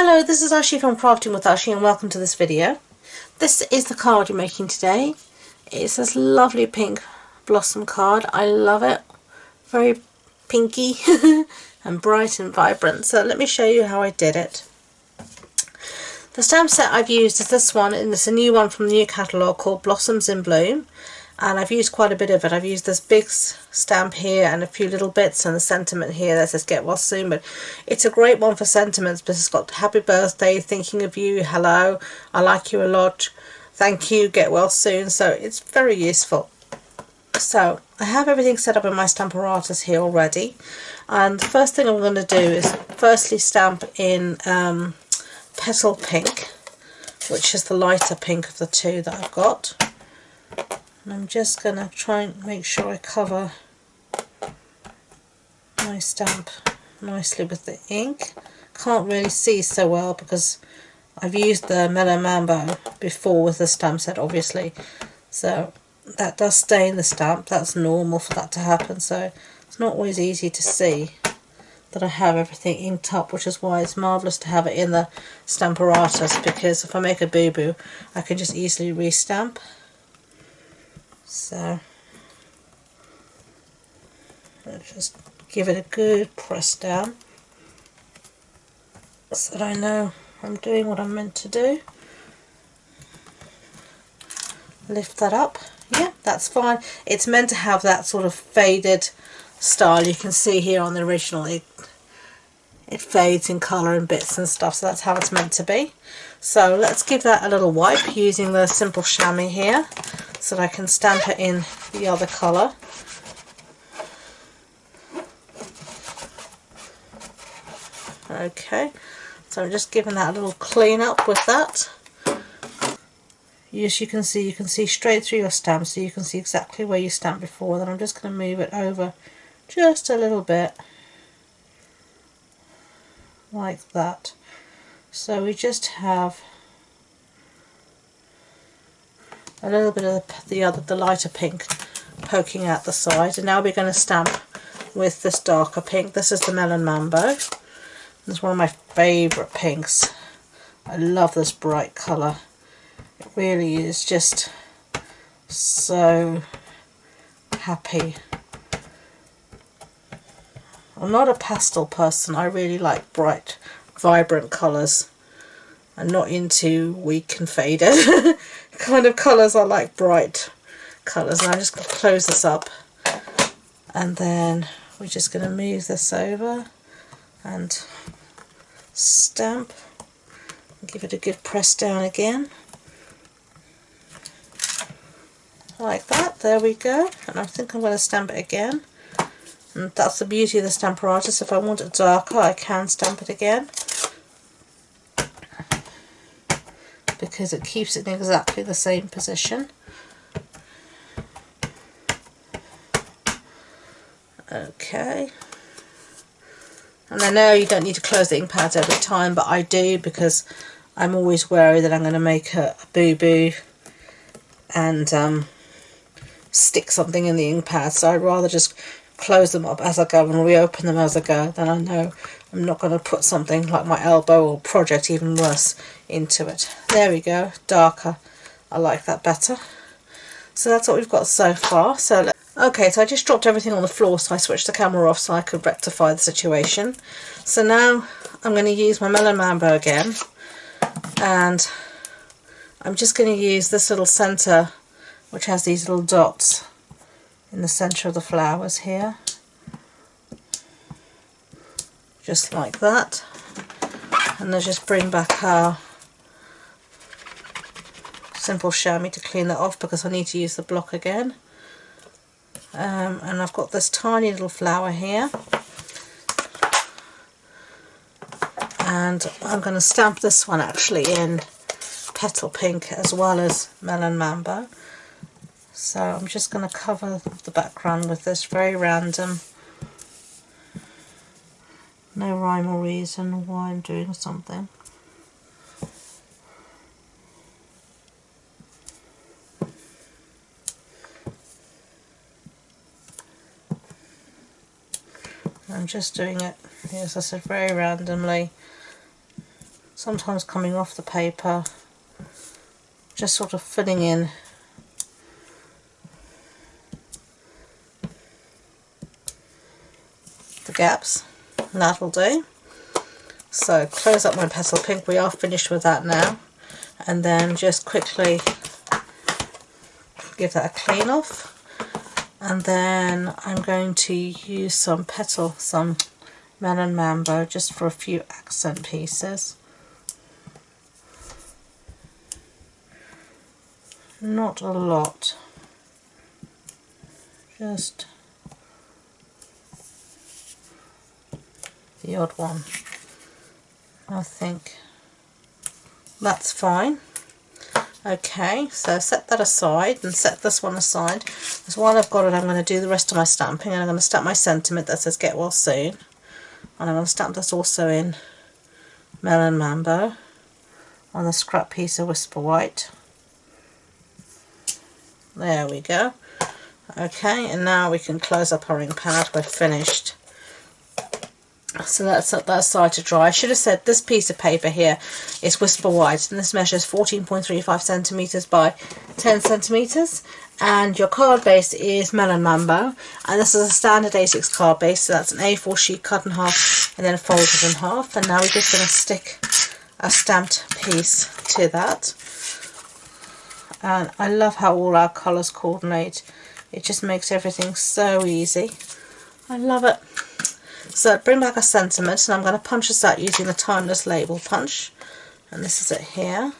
Hello, this is Ashi from Crafting with Ashi and welcome to this video. This is the card we're making today. It's this lovely pink blossom card. I love it. Very pinky and bright and vibrant. So let me show you how I did it. The stamp set I've used is this one, and it's a new one from the new catalogue called Blossoms in Bloom. And I've used quite a bit of it. I've used this big stamp here and a few little bits and the sentiment here that says get well soon. But it's a great one for sentiments because it's got happy birthday, thinking of you, hello, I like you a lot, thank you, get well soon. So it's very useful. So I have everything set up in my Stamparatus here already. And the first thing I'm going to do is firstly stamp in Petal Pink, which is the lighter pink of the two that I've got. And I'm just going to try and make sure I cover my stamp nicely with the ink. Can't really see so well because I've used the Mellow Mambo before with the stamp set, obviously. So that does stain the stamp. That's normal for that to happen. So it's not always easy to see that I have everything inked up, which is why it's marvellous to have it in the Stamparatus, because if I make a boo-boo I can just easily restamp. So let's just give it a good press down so that I know I'm doing what I'm meant to do. Lift that up. Yeah, that's fine. It's meant to have that sort of faded style. You can see here on the original it fades in colour and bits and stuff, so that's how it's meant to be. So let's give that a little wipe using the simple chamois here so that I can stamp it in the other colour. Okay, so I'm just giving that a little clean up with that. As you can see straight through your stamp, so you can see exactly where you stamped before. Then I'm just going to move it over just a little bit like that. So we just have a little bit of the lighter pink poking out the side, and now we're going to stamp with this darker pink. This is the Melon Mambo. It's one of my favourite pinks. I love this bright colour. It really is just so happy. I'm not a pastel person. I really like bright, vibrant colours. I'm not into weak and faded kind of colours. I like bright colours. And I'm just going to close this up, and then we're just going to move this over and stamp. Give it a good press down again. Like that. There we go. And I think I'm going to stamp it again. And that's the beauty of the Stamparatus. If I want it darker, I can stamp it again, because it keeps it in exactly the same position. Okay. And I know you don't need to close the ink pads every time, but I do, because I'm always wary that I'm going to make a boo-boo and stick something in the ink pad. So I'd rather just close them up as I go and reopen them as I go. Then I know I'm not going to put something like my elbow or project, even worse, into it. There we go, darker. I like that better. So that's what we've got so far. So okay, so I just dropped everything on the floor, so I switched the camera off so I could rectify the situation. So now I'm going to use my Melon Mambo again, and I'm just going to use this little centre, which has these little dots in the centre of the flowers here, just like that. And then just bring back our simple chamois to clean that off, because I need to use the block again. And I've got this tiny little flower here, and I'm going to stamp this one actually in Petal Pink as well as Melon Mambo. So I'm just going to cover the background with this, very random, no rhyme or reason why I'm doing something. I'm just doing it, as I said, very randomly. sometimes coming off the paper, just sort of filling in the gaps, and that'll do. So close up my petal pink, we are finished with that now, and then just quickly give that a clean off, and then I'm going to use some Melon Mambo just for a few accent pieces. Not a lot, just the odd one. I think that's fine. Okay, so set that aside and set this one aside. Because while I've got it, I'm going to do the rest of my stamping, and I'm going to stamp my sentiment that says get well soon. And I'm going to stamp this also in Melon Mambo on the scrap piece of Whisper White. There we go. Okay, and now we can close up our ink pad. We're finished. So that's set that aside to dry. I should have said this piece of paper here is Whisper White, and this measures 14.35 centimeters by 10 centimeters. And your card base is Melon Mambo, and this is a standard A6 card base, so that's an A4 sheet cut in half and then folded in half. And now we're just going to stick a stamped piece to that. And I love how all our colours coordinate. It just makes everything so easy. I love it. So bring back a sentiment, and I'm going to punch this out using the Timeless Label punch, and this is it here.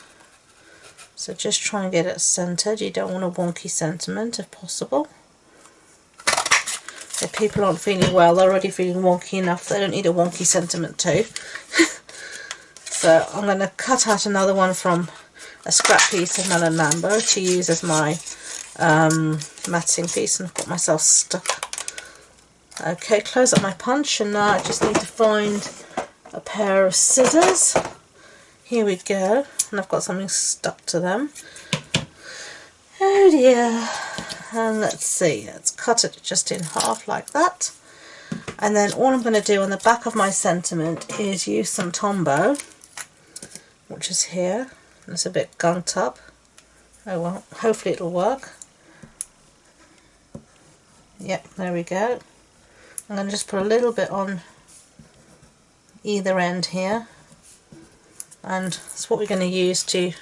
So just try and get it centered. You don't want a wonky sentiment if possible. If people aren't feeling well, they're already feeling wonky enough, they don't need a wonky sentiment too. So I'm going to cut out another one from a scrap piece of Melon Mambo to use as my matting piece, and I've got myself stuck. Okay, close up my punch, and now I just need to find a pair of scissors. Here we go, and I've got something stuck to them. Oh dear. And let's see, let's cut it just in half like that. And then all I'm going to do on the back of my sentiment is use some Tombow, which is here. It's a bit gunked up. Oh well, hopefully it'll work. Yep, there we go. I'm going to just put a little bit on either end here, and it's what we're going to use to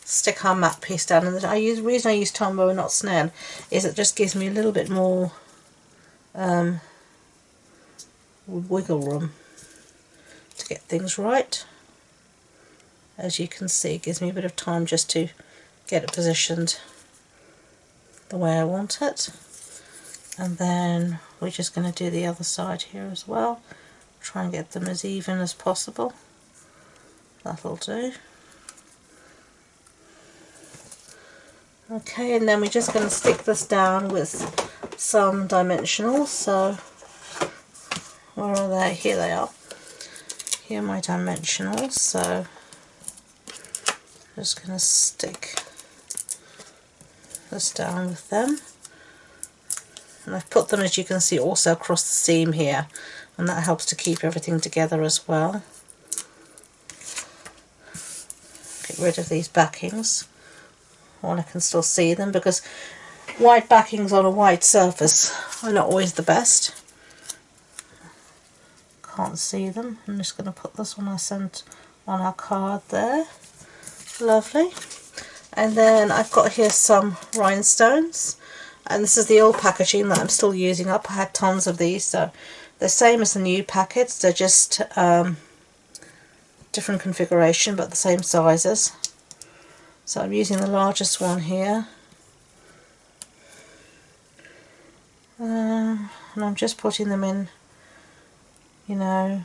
stick our matte piece down. And the reason I use Tombow and not Snell is it just gives me a little bit more wiggle room to get things right. As you can see, it gives me a bit of time just to get it positioned the way I want it. And then we're just going to do the other side here as well. Try and get them as even as possible. That'll do. Okay, and then we're just going to stick this down with some dimensionals. So, where are they? Here they are. Here are my dimensionals. So, I'm just going to stick this down with them. And I've put them, as you can see, also across the seam here, and that helps to keep everything together as well. Get rid of these backings while I can still see them, because white backings on a white surface are not always the best. Can't see them. I'm just going to put this one I sent on our card there. Lovely. And then I've got here some rhinestones. And this is the old packaging that I'm still using up. I had tons of these, so they're same as the new packets. They're just different configuration, but the same sizes. So I'm using the largest one here. And I'm just putting them in, you know,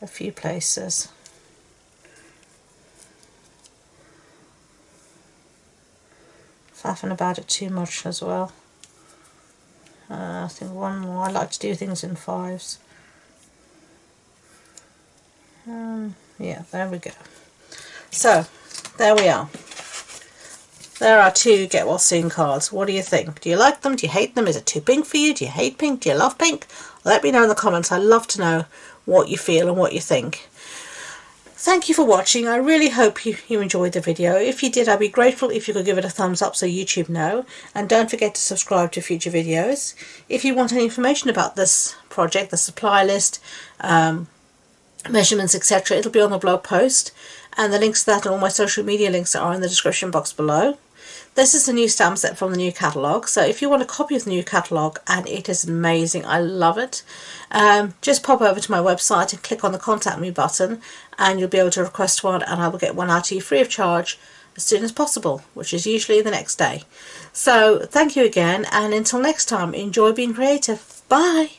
a few places. Faffing about it too much as well. I think one more. I like to do things in fives. Yeah, there we go. So, there we are. There are 2 get well soon cards. What do you think? Do you like them? Do you hate them? Is it too pink for you? Do you hate pink? Do you love pink? Let me know in the comments. I love to know what you feel and what you think. Thank you for watching. I really hope you enjoyed the video. If you did, I'd be grateful if you could give it a thumbs up so YouTube know. And don't forget to subscribe to future videos. If you want any information about this project, the supply list, measurements, etc., it'll be on the blog post. And the links to that and all my social media links are in the description box below. This is the new stamp set from the new catalogue, so if you want a copy of the new catalogue, and it is amazing, I love it, just pop over to my website and click on the contact me button and you'll be able to request one, and I will get one out to you free of charge as soon as possible, which is usually the next day. So thank you again, and until next time, enjoy being creative. Bye!